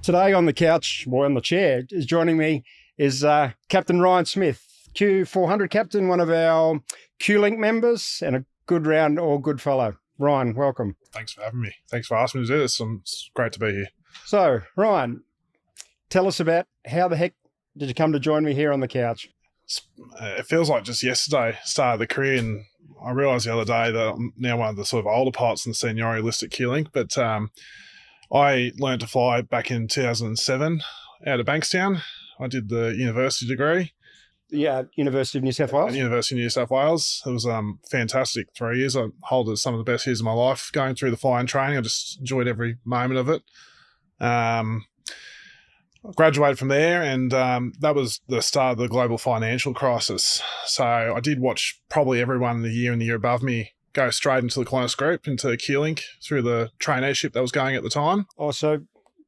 Today on the couch, or on the chair, is joining me is Captain Ryan Smith, Q400 captain, one of our QLink members, and a good round or good fellow. Ryan, welcome. Thanks for having me. Thanks for asking me to do this. It's great to be here. So, Ryan, tell us about how the heck did you come to join me here on the couch? It feels like just yesterday started the career, and I realised the other day that I'm now one of the sort of older pilots in the seniority list at QLink, but I learned to fly back in 2007 out of Bankstown. I did the university degree. Yeah, University of New South Wales? University of New South Wales. It was fantastic 3 years. I hold some of the best years of my life going through the flying training. I just enjoyed every moment of it. Graduated from there, and that was the start of the global financial crisis. So I did watch probably everyone in the year above me go straight into the Qantas group, into QLink, through the traineeship that was going at the time. Also,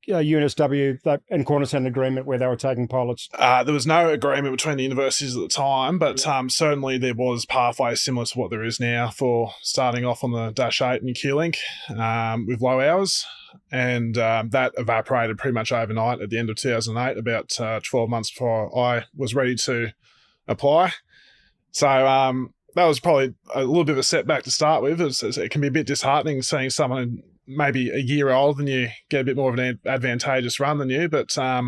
UNSW and Qantas had an agreement where they were taking pilots. There was no agreement between the universities at the time, but certainly there was pathways similar to what there is now for starting off on the Dash 8 in QLink with low hours. And that evaporated pretty much overnight at the end of 2008, about 12 months before I was ready to apply. So that was probably a little bit of a setback to start with. It can be a bit disheartening seeing someone maybe a year older than you get a bit more of an advantageous run than you. But I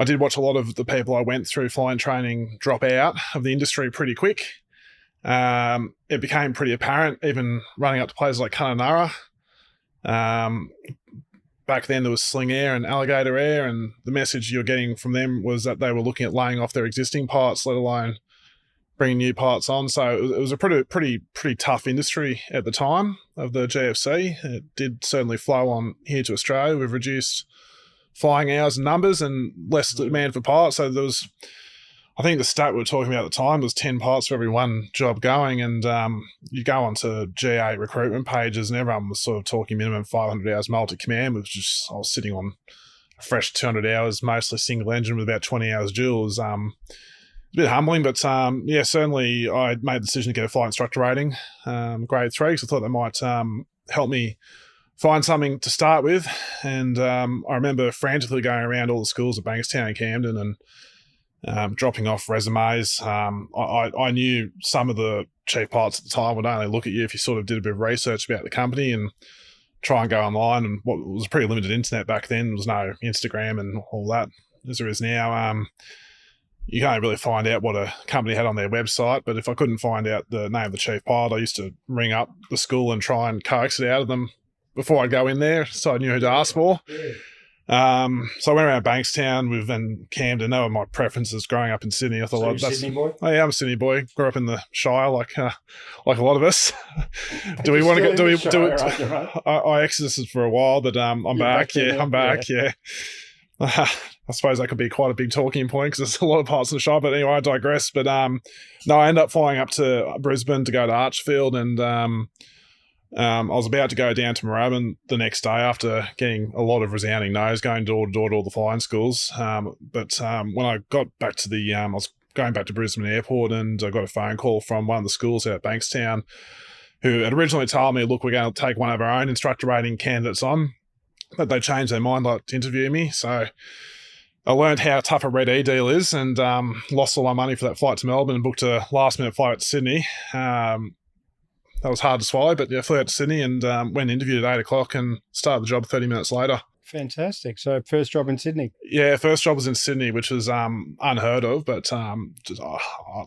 did watch a lot of the people I went through flying training drop out of the industry pretty quick. It became pretty apparent, even running up to places like Kununurra. Back then there was Sling Air and Alligator Air, and the message you're getting from them was that they were looking at laying off their existing pilots, let alone bringing new pilots on. So it was a pretty tough industry at the time of the GFC. It did certainly flow on here to Australia. We've reduced flying hours and numbers and less demand for pilots. So there was, I think the stat we were talking about at the time was 10 pilots for every one job going. And you go onto GA recruitment pages and everyone was sort of talking minimum 500 hours multi-command, which is, I was sitting on a fresh 200 hours, mostly single engine with about 20 hours dual. It was a bit humbling, but certainly I made the decision to get a flight instructor rating, grade 3, because I thought that might help me find something to start with. And I remember frantically going around all the schools at Bankstown and Camden and dropping off resumes. I knew some of the chief pilots at the time would only look at you if you sort of did a bit of research about the company and try and go online. And what was a pretty limited internet back then, there was no Instagram and all that as there is now. You can't really find out what a company had on their website, but if I couldn't find out the name of the chief pilot, I used to ring up the school and try and coax it out of them before I'd go in there, so I knew who to ask for. So I went around Bankstown and Camden. They were my preferences growing up in Sydney. I thought, so you're a Sydney boy? Oh, yeah, I'm a Sydney boy. Grew up in the Shire, like a lot of us. Do we want to go? Do it? Right? I exited for a while, but I'm back. I'm back. Yeah. I suppose that could be quite a big talking point because there's a lot of parts of the shop. But anyway, I digress. But no, I ended up flying up to Brisbane to go to Archfield, and I was about to go down to Moorabbin the next day after getting a lot of resounding no's, going door to door to all the flying schools. But when I got back to I was going back to Brisbane Airport, and I got a phone call from one of the schools out at Bankstown, who had originally told me, "Look, we're going to take one of our own instructor rating candidates on." But they changed their mind, like, to interview me. So I learned how tough a Red E deal is, and lost all my money for that flight to Melbourne and booked a last-minute flight to Sydney. That was hard to swallow, but yeah, flew out to Sydney and went and interviewed at 8 o'clock and started the job 30 minutes later. Fantastic. So first job in Sydney? Yeah, first job was in Sydney, which was unheard of. But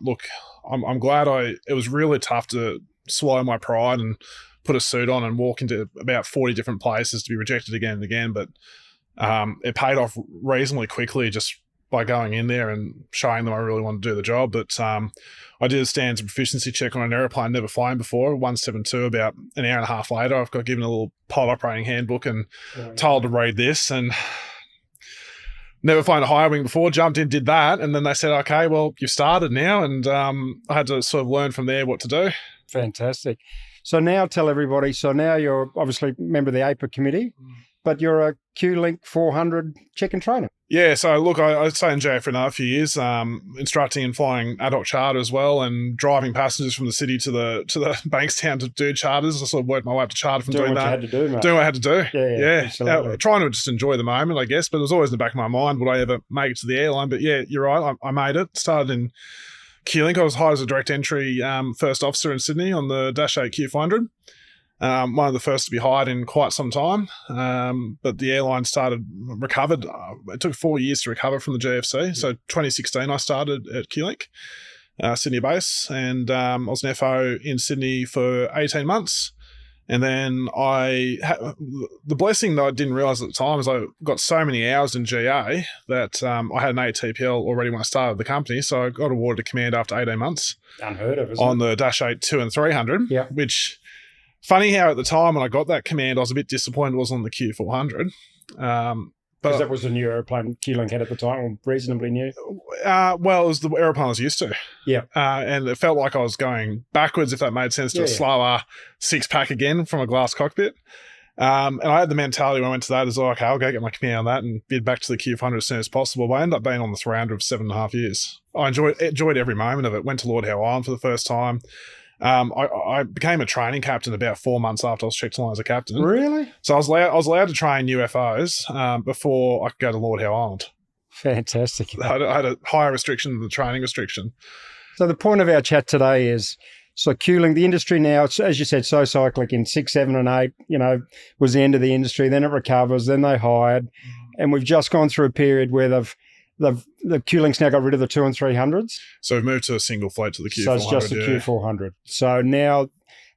look, I'm glad it was really tough to swallow my pride and put a suit on and walk into about 40 different places to be rejected again and again. But it paid off reasonably quickly just by going in there and showing them I really wanted to do the job. But I did a standards and proficiency check on an airplane never flown before, 172. About an hour and a half later, I've got given a little pilot operating handbook and told to read this, and never flown a higher wing before, jumped in, did that, and then they said, okay, well, you've started now, and I had to sort of learn from there what to do. Fantastic. So now tell everybody, so now you're obviously a member of the AIPA committee, but you're a QLink 400 check-in trainer. Yeah, so look, I stayed in GA for another few years, instructing and flying ad hoc charter as well, and driving passengers from the city to the Bankstown to do charters. I sort of worked my way up to charter from doing what that. you had to do, mate. Doing what I had to do. Yeah. Trying to just enjoy the moment, I guess, but it was always in the back of my mind, would I ever make it to the airline? But yeah, you're right, I made it. Started in QLink. I was hired as a direct entry first officer in Sydney on the Dash 8 Q400. One of the first to be hired in quite some time, but the airline recovered. It took 4 years to recover from the GFC. So 2016, I started at QLink, Sydney base, and I was an FO in Sydney for 18 months. And then the blessing that I didn't realise at the time is I got so many hours in GA that I had an ATPL already when I started the company. So I got awarded a command after 18 months. Unheard of, isn't on it? the Dash 8 2 and 300, Yeah. which... Funny how at the time when I got that command, I was a bit disappointed it was on the Q400. Because that was the new aeroplane QLink had at the time, or reasonably new. Well, it was the aeroplane I was used to. Yeah. And it felt like I was going backwards, if that made sense, to a slower six-pack again from a glass cockpit. And I had the mentality when I went to that, is okay, I'll go get my command on that and bid back to the Q400 as soon as possible. But I ended up being on the 300 for 7.5 years. I enjoyed every moment of it. Went to Lord Howe Island for the first time. I became a training captain about 4 months after I was checked on as a captain. Really? So I was allowed to train UFOs before I could go to Lord Howe Island. Fantastic. I had a higher restriction than the training restriction. So the point of our chat today is, so QLink, the industry now, as you said, so cyclic in 6, 7 and 8, was the end of the industry. Then it recovers. Then they hired. And we've just gone through a period where the QLink's now got rid of the 2 and 300s. So we've moved to a single flight to the Q400. So it's just the Q400. So now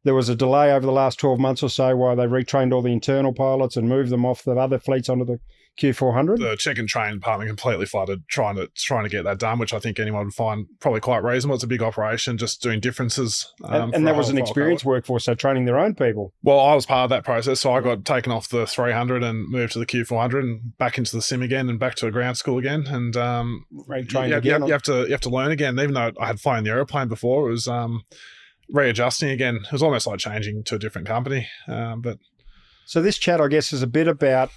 there was a delay over the last 12 months or so while they retrained all the internal pilots and moved them off the other fleets onto the Q400. The check and train department completely flooded trying to get that done, which I think anyone would find probably quite reasonable. It's a big operation, just doing differences. And that was an experienced workforce, so training their own people. Well, I was part of that process, so I got taken off the 300 and moved to the Q400 and back into the sim again and back to a ground school again. And you have to learn again. Even though I had flown the aeroplane before, it was readjusting again. It was almost like changing to a different company. So this chat, I guess, is a bit about,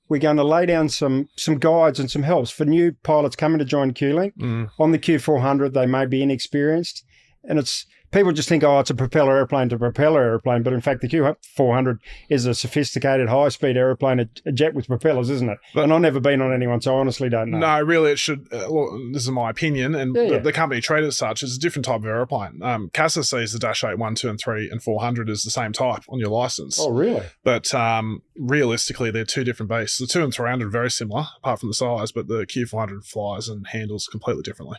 we're going to lay down some guides and some helps for new pilots coming to join QLink. On the Q400, they may be inexperienced, and people just think, it's a propeller airplane to propeller airplane, but in fact, the Q400 is a sophisticated, high-speed airplane, a jet with propellers, isn't it? And I've never been on anyone, so I honestly don't know. No, really, it should. This is my opinion, and the company treated it as such. It's a different type of airplane. CASA sees the Dash 8, 1, 2, and 3, and 400 as the same type on your license. Oh, really? But realistically, they're two different beasts. The 2 and 300 are very similar, apart from the size, but the Q400 flies and handles completely differently.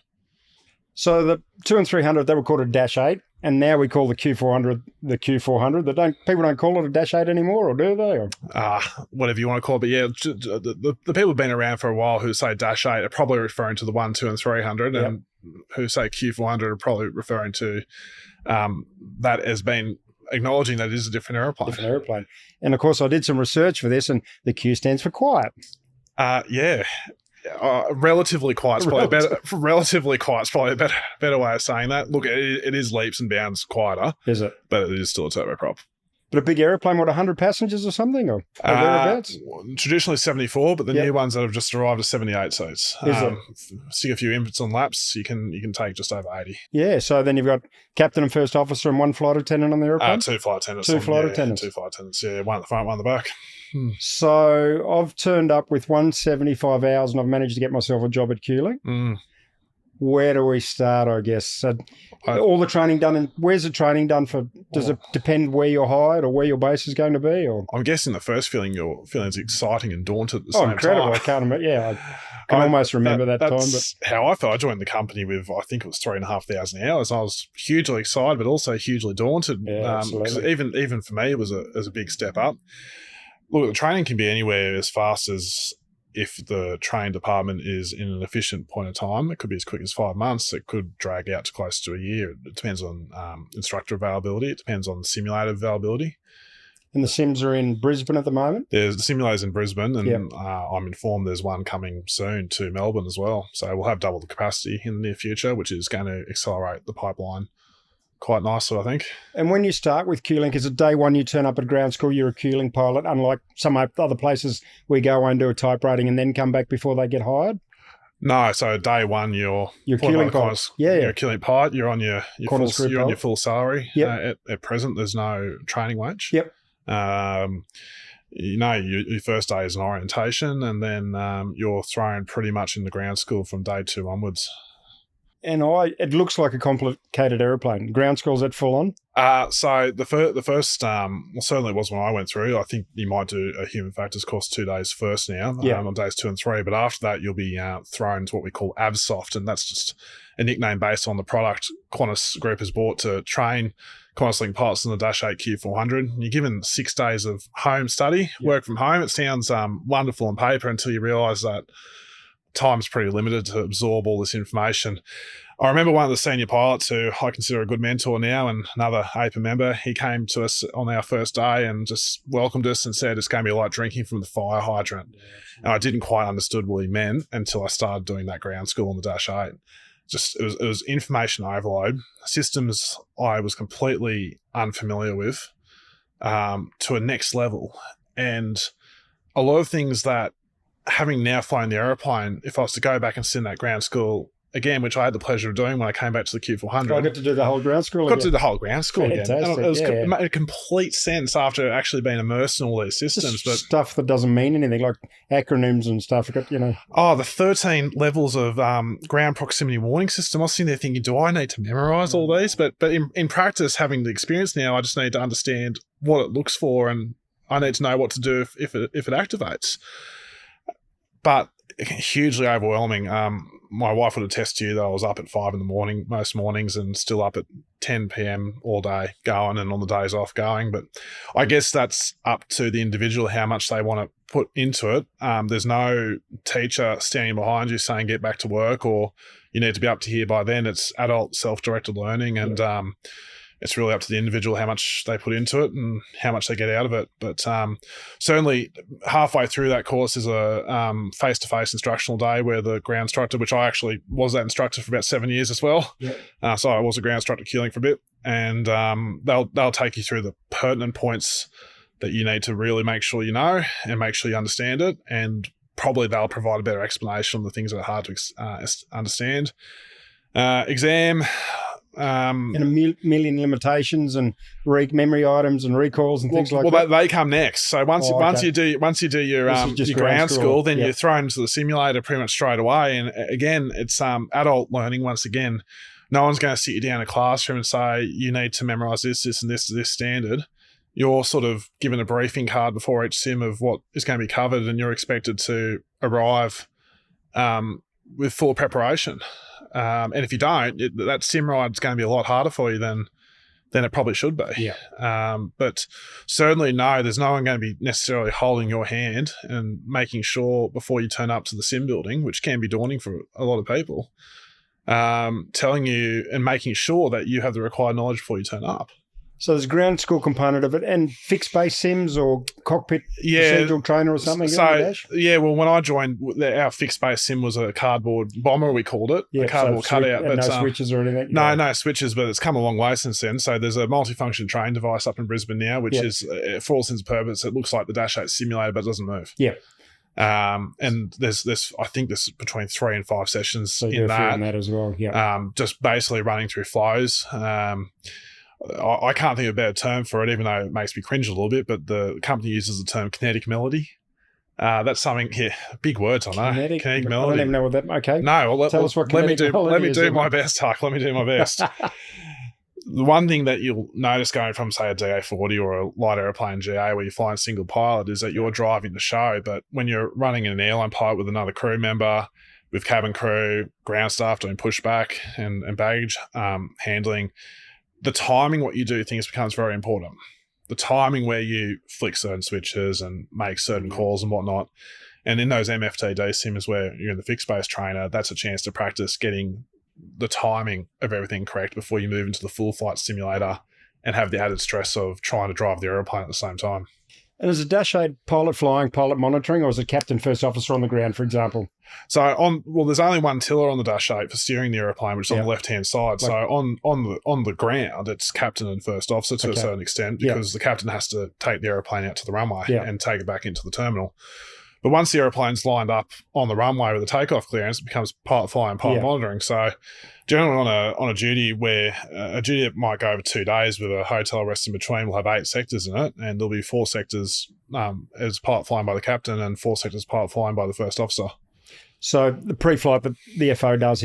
So the 2 and 300, they were called a Dash 8, and now we call the Q400 the Q400. People don't call it a Dash 8 anymore, or do they? Or? Whatever you want to call it. But yeah, the people who've been around for a while who say Dash 8 are probably referring to the 1, 2, and 300, and who say Q400 are probably referring to that as being acknowledging that it is a different airplane. And of course, I did some research for this, and the Q stands for quiet. Relatively quiet is probably better. Relatively quiet is probably a better way of saying that. Look, it is leaps and bounds quieter. Is it? But it is still a turboprop. But a big airplane, 100 passengers or something, or thereabouts? Traditionally 74, but the new ones that have just arrived are 78 seats. Stick a few infants on laps, you can take just over 80. Yeah, so then you've got captain and first officer and one flight attendant on the airplane? 2 flight attendants. 2 flight attendants. 2 flight attendants, one at the front, one at the back. So I've turned up with 175 hours and I've managed to get myself a job at QLink. Where do we start, I guess? So all the training done, and where's the training done for? Does it depend where you're hired or where your base is going to be? Or I'm guessing the first feeling you're feeling is exciting and daunted at the same time. Incredible. I can't remember. I can almost remember that time. But how I felt. I joined the company with, I think it was 3,500 hours. I was hugely excited, but also hugely daunted. Because even for me, it was a big step up. Look, the training can be anywhere as fast as, if the training department is in an efficient point of time, it could be as quick as 5 months. It could drag out to close to a year. It depends on instructor availability. It depends on simulator availability. And the sims are in Brisbane at the moment? There's the simulators in Brisbane, and I'm informed there's one coming soon to Melbourne as well. So we'll have double the capacity in the near future, which is going to accelerate the pipeline quite nicely, I think. And when you start with QLink, is it day one you turn up at ground school, you're a QLink pilot, unlike some other places we go and do a type rating and then come back before they get hired? No, so day one you're QLink pilot. You're a QLink pilot. You're on your full salary. Yep. At present, there's no training wage. Yep. Your first day is an orientation, and then you're thrown pretty much into ground school from day 2 onwards. And it looks like a complicated aeroplane. Ground school's at full on? So the first, certainly it was when I went through. I think you might do a human factors course 2 days first now, on days 2 and 3. But after that, you'll be thrown to what we call AvSoft, and that's just a nickname based on the product Qantas Group has bought to train QantasLink pilots in the Dash 8 Q400. You're given 6 days of home study, work from home. It sounds wonderful on paper until you realise that time's pretty limited to absorb all this information. I remember one of the senior pilots who I consider a good mentor now and another AIPA member, he came to us on our first day and just welcomed us and said it's going to be like drinking from the fire hydrant. And I didn't quite understand what he meant until I started doing that ground school on the Dash 8. It was information overload, systems I was completely unfamiliar with, to a next level. And a lot of things that, having now flown the aeroplane, if I was to go back and sit in that ground school again, which I had the pleasure of doing when I came back to the Q400. I got to do the whole ground school again. To do the whole ground school Fantastic. Again. And it made complete sense after actually being immersed in all these systems. But stuff that doesn't mean anything, like acronyms and stuff. Oh, the 13 levels of ground proximity warning system. I was sitting there thinking, do I need to memorize all these? But in practice, having the experience now, I just need to understand what it looks for, and I need to know what to do if it activates. But hugely overwhelming. My wife would attest to you that I was up at 5 a.m. most mornings and still up at 10 p.m. all day going, and on the days off going. But I guess that's up to the individual how much they want to put into it. There's no teacher standing behind you saying get back to work or you need to be up to here by then. It's adult self-directed learning, and it's really up to the individual how much they put into it and how much they get out of it. But certainly halfway through that course is a face-to-face instructional day where the ground instructor, which I actually was that instructor for about 7 years as well. Yeah. So I was a ground instructor QLink for a bit, and they'll take you through the pertinent points that you need to really make sure you know and make sure you understand it. And probably they'll provide a better explanation on the things that are hard to understand. Exam... and a million limitations and memory items and recalls and things like that. Well, they come next. So once you do your ground school, then you're thrown into the simulator pretty much straight away. And again, it's adult learning once again. No one's going to sit you down in a classroom and say you need to memorize this, and this standard. You're sort of given a briefing card before each sim of what is going to be covered, and you're expected to arrive with full preparation. And if you don't, that sim ride is going to be a lot harder for you than it probably should be. Yeah. But certainly, no, there's no one going to be necessarily holding your hand and making sure before you turn up to the sim building, which can be daunting for a lot of people, telling you and making sure that you have the required knowledge before you turn up. So there's a ground school component of it and fixed base sims or cockpit procedural trainer or something? Well, when I joined, our fixed base sim was a cardboard bomber, we called it, a cardboard cutout. But no switches or anything? No switches, but it's come a long way since then. So there's a multifunction train device up in Brisbane now, which is, for all intents and purposes, it looks like the Dash 8 simulator, but it doesn't move. Yeah. And there's I think there's between 3 and 5 sessions so in that as well. Yeah. Just basically running through flows. I can't think of a better term for it, even though it makes me cringe a little bit, but the company uses the term kinetic melody. That's something, big words, I know. Kinetic melody. I don't even know what that, okay. No, well, tell us what kinetic melody is. Let me do my best, Huck. Let me do my best. The one thing that you'll notice going from, say, a DA40 or a light airplane GA where you're flying single pilot is that you're driving the show, but when you're running in an airline pilot with another crew member, with cabin crew, ground staff doing pushback and baggage handling, the timing, what you do, things becomes very important. The timing where you flick certain switches and make certain calls and whatnot. And in those MFTD sims where you're in the fixed base trainer, that's a chance to practice getting the timing of everything correct before you move into the full flight simulator and have the added stress of trying to drive the aeroplane at the same time. And is a Dash 8 pilot flying, pilot monitoring, or is it captain, first officer on the ground, for example? So there's only one tiller on the Dash 8 for steering the aeroplane, which is on the left-hand side. So on the ground, it's captain and first officer to a certain extent, because the captain has to take the aeroplane out to the runway and take it back into the terminal. But once the aeroplane's lined up on the runway with a takeoff clearance, it becomes pilot flying, pilot monitoring. So generally on a duty where a duty that might go over 2 days with a hotel rest in between will have 8 sectors in it, and there'll be 4 sectors as pilot flying by the captain and 4 sectors pilot flying by the first officer. So the pre-flight that the FO does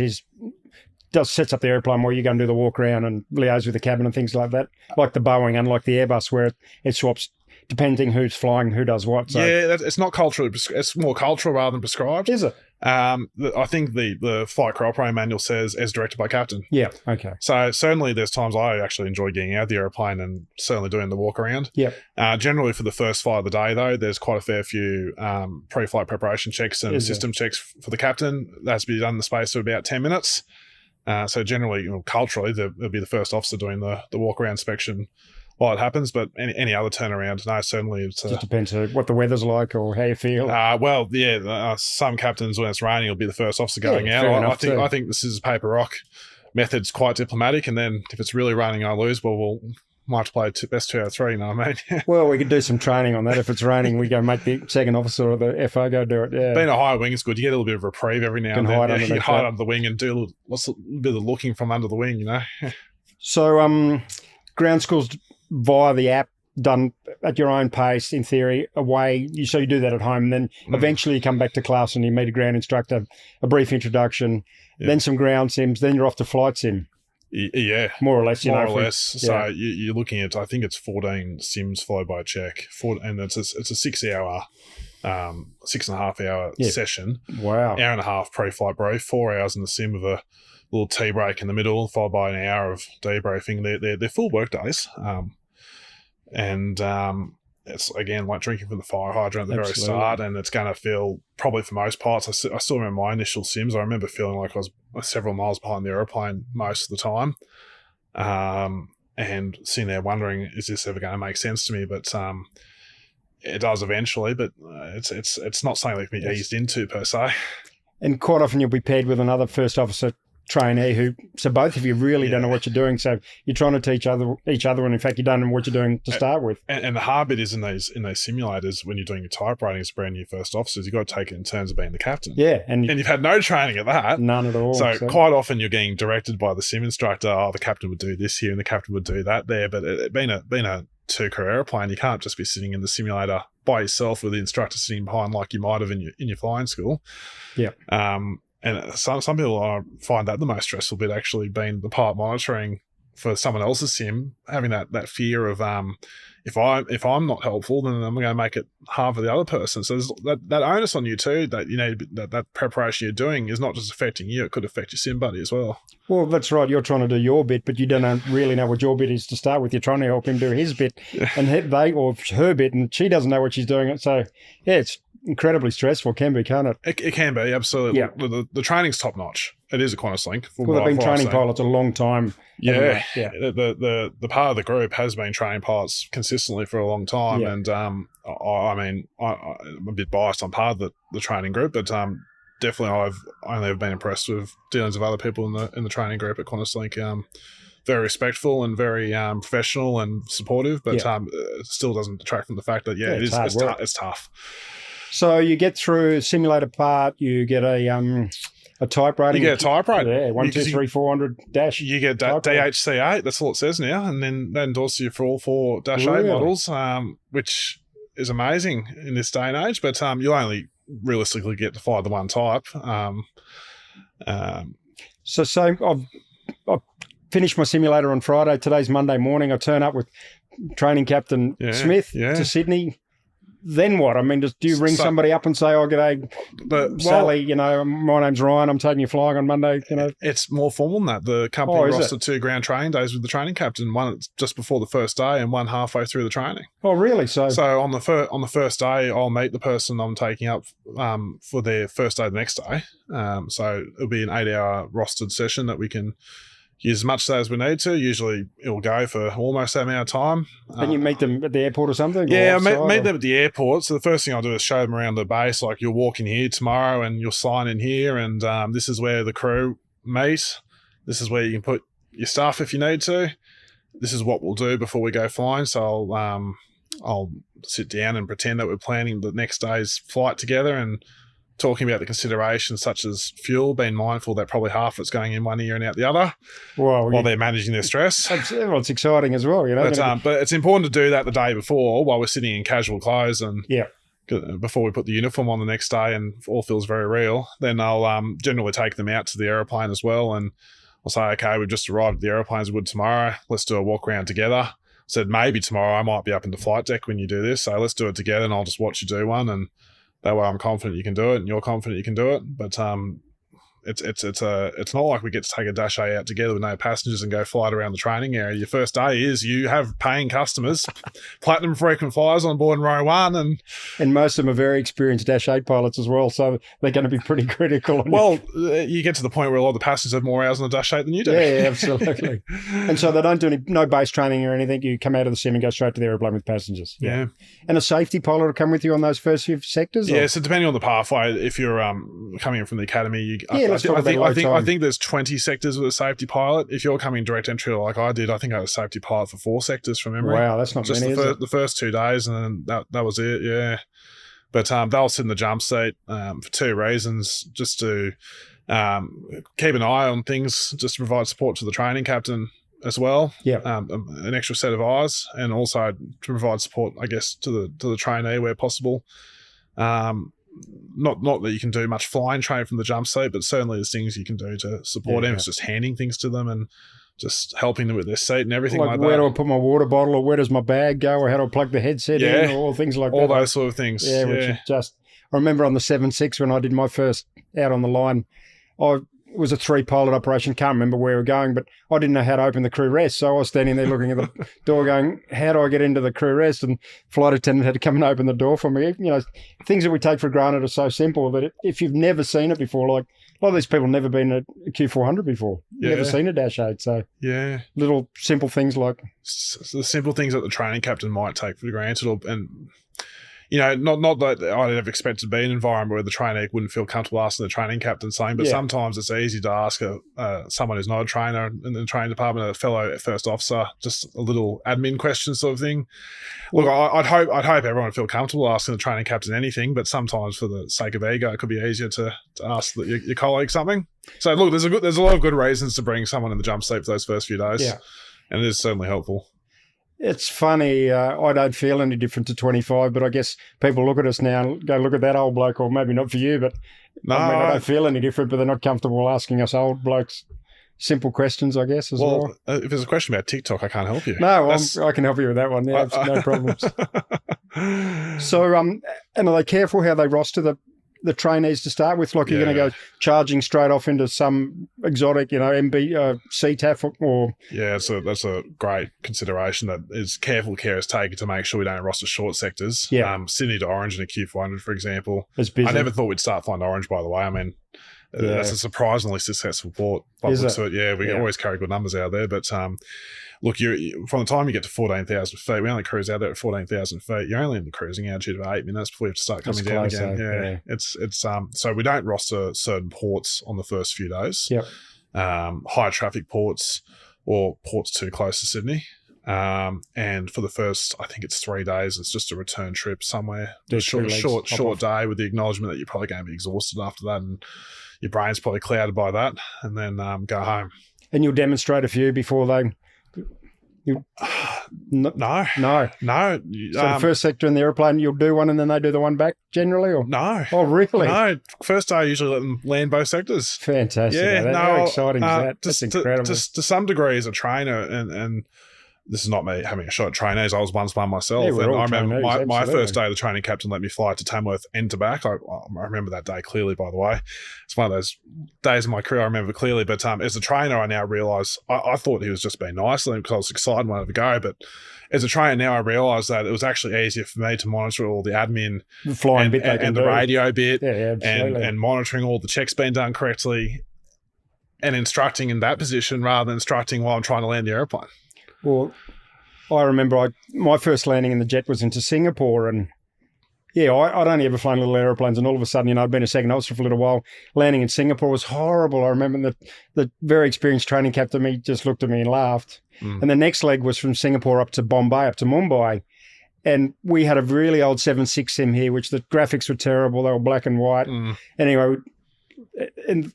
sets up the airplane where you go and do the walk around and liaise with the cabin and things like that, like the Boeing, unlike the Airbus where it swaps depending who's flying, who does what. So. Yeah, it's not culturally, it's more cultural rather than prescribed. Is it? I think the flight crew operating manual says as directed by captain. Yeah, okay. So certainly there's times I actually enjoy getting out of the aeroplane and certainly doing the walk around. Yeah. Generally for the first flight of the day though, there's quite a fair few pre-flight preparation checks and system checks for the captain. That's to be done in the space of about 10 minutes. So generally, culturally, there'll be the first officer doing the walk around inspection while it happens, but any other turnaround, no, certainly it's just depends on what the weather's like or how you feel. Some captains when it's raining will be the first officer going out. I think this is paper rock method's quite diplomatic, and then if it's really raining, I lose. Well, we'll multiply best 2 out of 3. You know what I mean? Well, we could do some training on that. If it's raining, we go make the second officer or the FO go do it. Yeah, being a higher wing is good. You get a little bit of reprieve every now and then. You can hide under the wing and do a bit of looking from under the wing. So, ground schools via the app, done at your own pace, in theory, away. So you do that at home. And then eventually you come back to class and you meet a ground instructor, a brief introduction, then some ground sims, then you're off to flight sim. Yeah. More or less. More or less. So you're looking at, I think it's 14 sims followed by a check. And it's a 6-hour, 6.5 hour session. Wow. Hour and a half pre-flight brief, 4 hours in the sim with a little tea break in the middle, followed by an hour of debriefing. They're full work days. It's again like drinking from the fire hydrant at the very start, and it's going to feel probably for most parts. I still remember my initial sims. I remember feeling like I was several miles behind the aeroplane most of the time, and sitting there wondering, is this ever going to make sense to me? But it does eventually. But it's not something that can be eased into per se. And quite often you'll be paired with another first officer trainee so both of you really don't know what you're doing, so you're trying to teach each other, and in fact you don't know what you're doing to start with. And the hard bit is in those simulators when you're doing your typewriting as brand new first officers, you've got to take it in terms of being the captain. And you've had no training at that. None at all. So quite often you're getting directed by the sim instructor, the captain would do this here and the captain would do that there, but being a two-crew aeroplane, you can't just be sitting in the simulator by yourself with the instructor sitting behind like you might have in your flying school. And some people find that the most stressful bit, actually being the pilot monitoring for someone else's sim, having that fear of if I'm not helpful, then I'm going to make it hard for the other person. So there's that onus on you too, that that preparation you're doing is not just affecting you; it could affect your sim buddy as well. Well, that's right. You're trying to do your bit, but you don't really know what your bit is to start with. You're trying to help him do his bit, and her bit, and she doesn't know what she's doing. So it's incredibly stressful, can be, can't it? It can be, absolutely. Yeah. The training's top notch. It is a QantasLink. Well, they've been training pilots a long time. Yeah. The part of the group has been training pilots consistently for a long time, and I'm a bit biased. I'm part of the training group, but definitely I've only been impressed with dealings of other people in the training group at QantasLink. Very respectful and very professional and supportive, but it still doesn't detract from the fact that it's tough. So you get through simulator part, you get a type rating. You get a type rating. Yeah, 1, 2, 3, 400 dash. You get DHC8, that's all it says now, and then that endorses you for all 4 Dash 8 models, which is amazing in this day and age, but you only realistically get to fly the one type. So I've finished my simulator on Friday. Today's Monday morning. I turn up with training captain Smith to Sydney. Then what? I mean, do you ring somebody up and say, "Oh, g'day, Sally, my name's Ryan, I'm taking you flying on Monday," It's more formal than that. The company rostered 2 ground training days with the training captain, one just before the first day and one halfway through the training. Oh, really? So on the first day, I'll meet the person I'm taking up for their first day the next day. So it'll be an 8-hour rostered session that we can use as much as we need to. Usually it'll go for almost that amount of time. And you meet them at the airport or something? Yeah, or meet them at the airport. So the first thing I'll do is show them around the base. Like, you'll walk in here tomorrow and you'll sign in here, and this is where the crew meet. This is where you can put your stuff if you need to. This is what we'll do before we go flying. So I'll sit down and pretend that we're planning the next day's flight together and talking about the considerations such as fuel, being mindful that probably half of it's going in one ear and out the other while they're managing their stress. Well, it's exciting as well, you know. But it's important to do that the day before while we're sitting in casual clothes, and before we put the uniform on the next day and all feels very real. Then I'll generally take them out to the aeroplane as well, and I'll say, okay, we've just arrived at the aeroplane as we would tomorrow. Let's do a walk around together. Said maybe tomorrow I might be up in the flight deck when you do this, so let's do it together and I'll just watch you do one, and that way I'm confident you can do it and you're confident you can do it. But it's not like we get to take a Dash A out together with no passengers and go fly it around the training area. Your first day is you have paying customers, platinum frequent flyers on board in row one, and most of them are very experienced Dash 8 pilots as well, so they're going to be pretty critical. You get to the point where a lot of the passengers have more hours on the Dash 8 than you do. Yeah, no And so they don't do no base training or anything. You come out of the sim and go straight to the aeroplane with passengers. Yeah. And a safety pilot will come with you on those first few sectors? Yeah, so depending on the pathway, if you're coming in from the academy, I think there's 20 sectors with a safety pilot. If you're coming direct entry like I did, I think I had a safety pilot for 4 sectors from memory. Wow, that's not just many, the first 2 days, and then that was it, yeah. But they'll sit in the jump seat for 2 reasons, just to keep an eye on things, just to provide support to the training captain as well. Yeah. An extra set of eyes, and also to provide support, I guess, to the trainee where possible. Not that you can do much flying training from the jump seat, but certainly there's things you can do to support them. It's just handing things to them and just helping them with their seat and everything like that. Where do I put my water bottle, or where does my bag go, or how do I plug the headset in, or things like that. All those sort of things. Yeah, which is just... I remember on the 7.6 when I did my first out on the line, it was a 3-pilot operation. Can't remember where we were going, but I didn't know how to open the crew rest. So I was standing there looking at the door going, how do I get into the crew rest? And flight attendant had to come and open the door for me. You know, things that we take for granted are so simple that if you've never seen it before, like a lot of these people have never been at a Q400 before. Never seen a Dash 8. So little simple things like... the simple things that the training captain might take for granted, and... You know, not that I'd ever expect to be in an environment where the trainee wouldn't feel comfortable asking the training captain something, but sometimes it's easy to ask someone who's not a trainer in the training department, a fellow first officer, just a little admin question sort of thing. Look, I'd hope everyone would feel comfortable asking the training captain anything, but sometimes for the sake of ego, it could be easier to ask your colleague something. So look, there's a lot of good reasons to bring someone in the jump seat for those first few days, and it is certainly helpful. It's funny, I don't feel any different to 25, but I guess people look at us now and go, look at that old bloke, or maybe not for you, but I don't feel any different, but they're not comfortable asking us old blokes simple questions, I guess, as well. If there's a question about TikTok, I can't help you. No, I can help you with that one. Yeah, no problems. So, and are they careful how they roster the trainees to start with? Like, you're going to go charging straight off into some exotic, MB, CTAF or... Yeah, that's a great consideration that is careful care is taken to make sure we don't roster short sectors. Yeah. Sydney to Orange in a Q400, for example. It's busy. I never thought we'd start flying to Orange, by the way. I mean, that's a surprisingly successful port. We always carry good numbers out there, but... Look, from the time you get to 14,000 feet, we only cruise out there at 14,000 feet. You're only in the cruising altitude of 8 minutes before you have to start coming down again. It's so we don't roster certain ports on the first few days. Yep. High traffic ports or ports too close to Sydney. And for the first, I think it's 3 days, it's just a return trip somewhere. Short day with the acknowledgement that you're probably going to be exhausted after that, and your brain's probably clouded by that, and then go home. And you'll demonstrate a few before they. No. So the first sector in the aeroplane, you'll do one and then they do the one back generally, or no? Oh, really? No. First day, I usually let them land both sectors. Fantastic. Yeah, how exciting is that? That's incredible. To some degree, as a trainer, and this is not me having a shot at trainees. I was once one myself, and I remember my first day, the training captain let me fly to Tamworth end to back. I remember that day clearly, by the way. It's one of those days in my career I remember clearly. But as a trainer, I now realise I thought he was just being nice to them because I was excited when I had to go. But as a trainer now, I realise that it was actually easier for me to monitor all the admin, the flying bit, and the radio bit, and monitoring all the checks being done correctly. and instructing in that position rather than instructing while I'm trying to land the airplane. Well, I remember my first landing in the jet was into Singapore, and yeah, I'd only ever flown little aeroplanes, and all of a sudden, I'd been a second officer for a little while. Landing in Singapore was horrible. I remember the very experienced training captain me just looked at me and laughed. And the next leg was from Singapore up to Bombay, up to Mumbai. And we had a really old 7.6 sim here, which the graphics were terrible. They were black and white. Anyway, and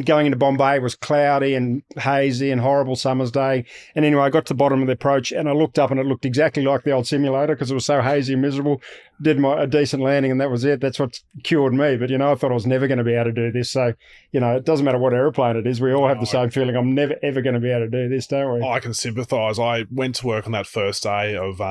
going into Bombay, it was cloudy and hazy and horrible summer's day. And anyway, I got to the bottom of the approach and I looked up and it looked exactly like the old simulator because it was so hazy and miserable. Did a decent landing and that was it. That's what cured me. But, I thought I was never going to be able to do this. So, it doesn't matter what airplane it is. We all have the same feeling. I'm never, ever going to be able to do this, don't we? I can sympathise. I went to work on that first day of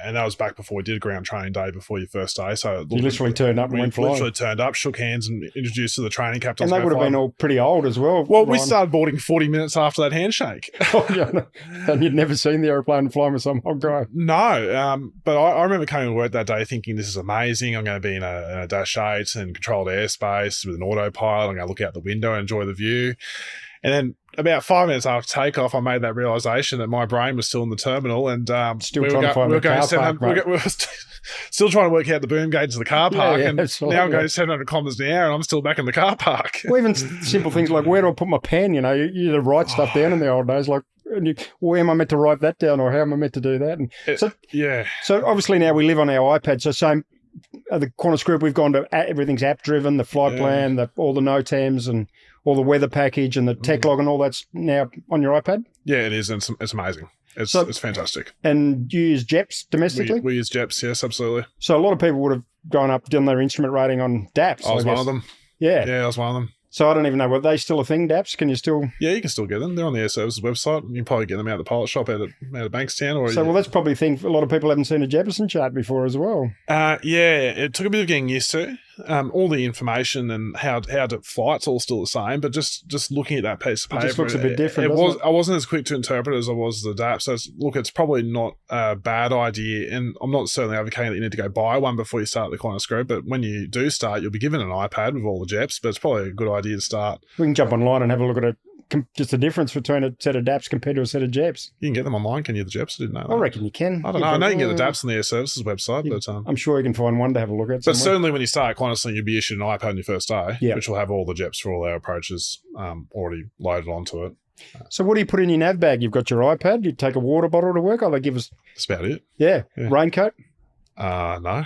and that was back before we did ground training day, before your first day. So you literally turned up and went flying. Literally turned up, shook hands, and introduced to the training captains. And they would have been all pretty old as well. Well, we started boarding 40 minutes after that handshake. Oh, yeah. And you'd never seen the aeroplane flying with some old guy. No, but I remember coming to work that day thinking, this is amazing. I'm going to be in a Dash 8 and controlled airspace with an autopilot. I'm going to look out the window and enjoy the view. And then about 5 minutes after takeoff, I made that realization that my brain was still in the terminal and still trying to find the car park, we were still trying to work out the boom gauge of the car park. Yeah, and absolutely. now I'm going 700 kilometers an hour and I'm still back in the car park. Well, even simple things like where do I put my pen? You used to write stuff down in the old days, like where am I meant to write that down or how am I meant to do that? And so obviously now we live on our iPad. So same. The Qantas group, we've gone to everything's app driven, the flight plan, all the NOTAMs and all the weather package and the tech log and all that's now on your iPad? Yeah, it is. And it's amazing. It's fantastic. And you use JEPs domestically? We use JEPs, yes, absolutely. So a lot of people would have gone up, done their instrument rating on DAPs. I was one of them. Yeah. Yeah, I was one of them. So I don't even know, were they still a thing, DAPs? Can you still... Yeah, you can still get them. They're on the Air Services website. You can probably get them out of the pilot shop out of Bankstown. Well, that's probably a thing. A lot of people haven't seen a Jeppesen chart before as well. Yeah, it took a bit of getting used to. All the information and how to fly, it's all still the same, but just looking at that piece of paper, it just looks a bit different. I wasn't as quick to interpret as I was the DAP. So it's probably not a bad idea, and I'm not certainly advocating that you need to go buy one before you start the Qantas group. But when you do start, you'll be given an iPad with all the JEPs. But it's probably a good idea to start. We can jump online and have a look at it. Just the difference between a set of DAPs compared to a set of JEPs. You can get them online, can you, the JEPs? I didn't know that. I reckon you can. I don't know. I know you can get the DAPs on the Air Services website. But I'm sure you can find one to have a look at. But certainly when you start QantasLink, you'll be issued an iPad on your first day, which will have all the JEPs for all our approaches already loaded onto it. So what do you put in your nav bag? You've got your iPad, you take a water bottle to work. They give us... That's about it. Yeah. Raincoat? No.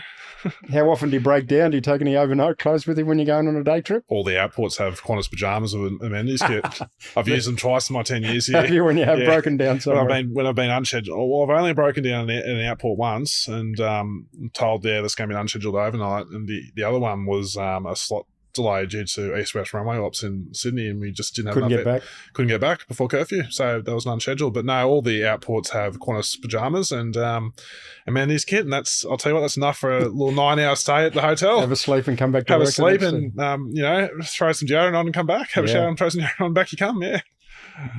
How often do you break down? Do you take any overnight clothes with you when you're going on a day trip? All the airports have Qantas pajamas with amenities kit. I've used them twice in my 10 years here. Have you when you have broken down somewhere? When I've been unscheduled. Well, I've only broken down in an airport once and told there's going to be an unscheduled overnight. And the other one was a slot delay due to east-west runway ops in Sydney, and we just couldn't get back before curfew, so that was an unscheduled. But no, all the airports have Qantas pajamas and amenities kit, and I'll tell you what, that's enough for a little 9-hour stay at the hotel. Have a sleep and come back to work. Have a sleep and throw some deodorant on and come back. Have a shower and throw some deodorant on and back you come. Yeah.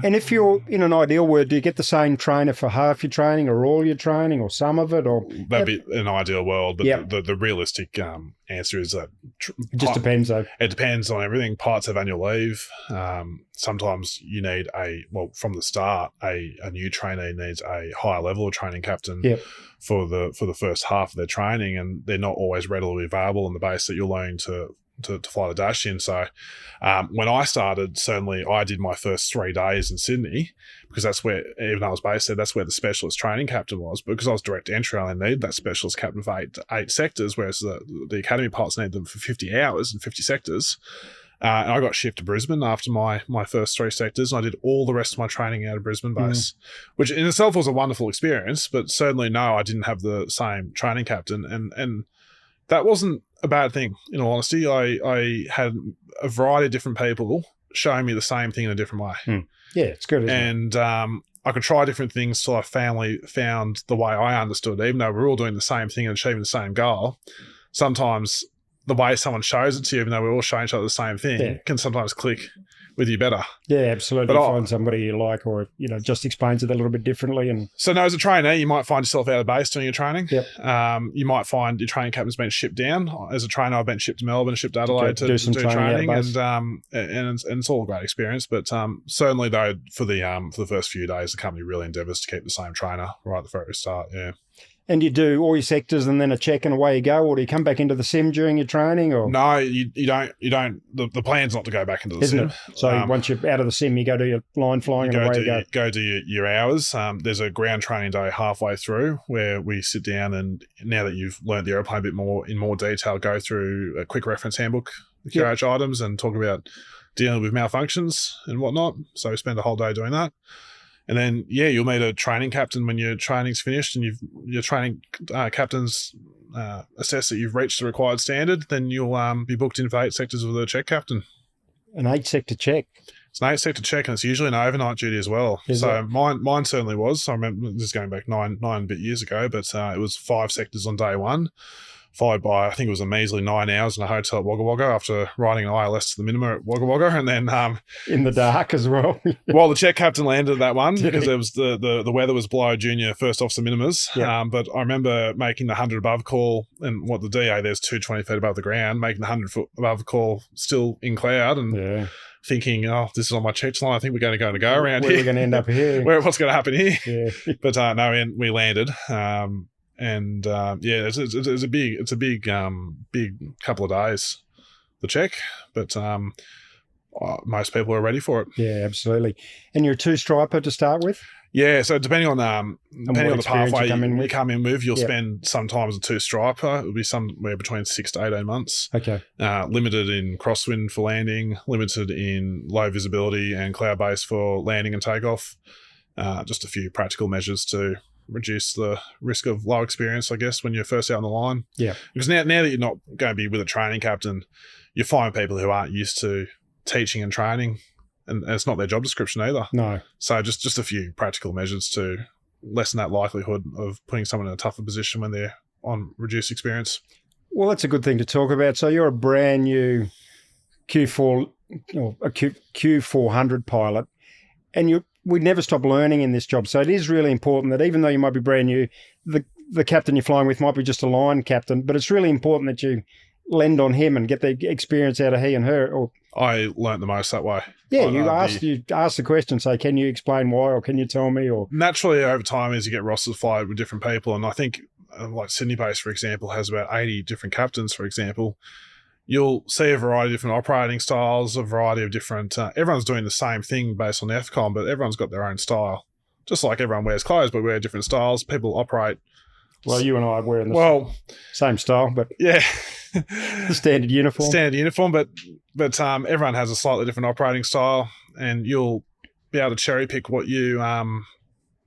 And if you're in an ideal world, do you get the same trainer for half your training or all your training or some of it? Or that'd be an ideal world, but the realistic answer is that it just depends, though. It depends on everything. Pilots have annual leave. Sometimes you need from the start, a new trainee needs a higher level of training captain for the first half of their training, and they're not always readily available on the base that you're learning to fly the Dash in. So when I started, certainly I did my first 3 days in Sydney because that's where, even though I was based there, that's where the specialist training captain was. But because I was direct entry, I needed that specialist captain for eight sectors, whereas the academy pilots need them for 50 hours and 50 sectors. And I got shipped to Brisbane after my first 3 sectors, and I did all the rest of my training out of Brisbane base, which in itself was a wonderful experience, but certainly no, I didn't have the same training captain. And that wasn't a bad thing, in all honesty. I had a variety of different people showing me the same thing in a different way. Yeah, it's good, isn't it? And I could try different things till I finally found the way I understood, even though we're all doing the same thing and achieving the same goal. Sometimes the way someone shows it to you, even though we're all showing each other the same thing, can sometimes click with you better. Yeah, absolutely. But Find somebody you like, or just explains it a little bit differently. And so, no, as a trainer, you might find yourself out of base doing your training. Yep. You might find your training captain's been shipped down. As a trainer, I've been shipped to Melbourne, shipped to Adelaide to do training, and it's all a great experience. But certainly, though, for the first few days, the company really endeavours to keep the same trainer right at the very start. Yeah. And you do all your sectors and then a check and away you go, or do you come back into the sim during your training? Or no, you don't. The plan's not to go back into the sim. It? So once you're out of the sim, you go to your line flying and away you go. Go do your hours. There's a ground training day halfway through where we sit down and now that you've learned the airplane a bit more in more detail, go through a quick reference handbook, the QH items, and talk about dealing with malfunctions and whatnot. So we spend a whole day doing that. And then, you'll meet a training captain when your training's finished and your training captain's assess that you've reached the required standard. Then you'll be booked in for 8 sectors with a check captain. An 8-sector check? It's an 8-sector check, and it's usually an overnight duty as well. Mine certainly was. I remember this is going back nine bit years ago, but it was 5 sectors on day one, followed by, I think it was a measly 9 hours in a hotel at Wagga Wagga after riding an ILS to the minima at Wagga Wagga, and then in the dark as well. Well, the check captain landed that one because it was the weather was below junior first officer minimas. Yep. But I remember making the 100 above call, and what the DA there's 220 feet above the ground, making the 100 foot above call still in cloud, and thinking, this is on my check line. I think we're going to go around here. We're going to end up here. What's going to happen here? Yeah. But no, we landed. It's a big couple of days, the check, but most people are ready for it. Yeah, absolutely. And you're a 2-striper to start with? Yeah, so depending on the pathway you come in with, you'll spend some time as a 2-striper. It'll be somewhere between 6 to 18 months. Okay. Limited in crosswind for landing, limited in low visibility and cloud-based for landing and takeoff. Just a few practical measures to reduce the risk of low experience, I guess, when you're first out on the line. Yeah. Because now that you're not going to be with a training captain, you find people who aren't used to teaching and training, and it's not their job description either. No. So just a few practical measures to lessen that likelihood of putting someone in a tougher position when they're on reduced experience. Well, that's a good thing to talk about. So you're a brand new Q4 or a Q400 pilot, and we never stop learning in this job. So it is really important that even though you might be brand new, the captain you're flying with might be just a line captain, but it's really important that you lend on him and get the experience out of he and her. I learnt the most that way. Yeah, you ask the question, say, can you explain why, or can you tell me? Or naturally, over time, as you get rosters fired with different people, and I think like Sydney base, for example, has about 80 different captains, for example. You'll see a variety of different operating styles, a variety of different... everyone's doing the same thing based on FCOM, but everyone's got their own style. Just like everyone wears clothes, but wear different styles. People operate... Well, you and I are wearing the same style, but... Yeah. The standard uniform. Standard uniform, but everyone has a slightly different operating style, and you'll be able to cherry pick what you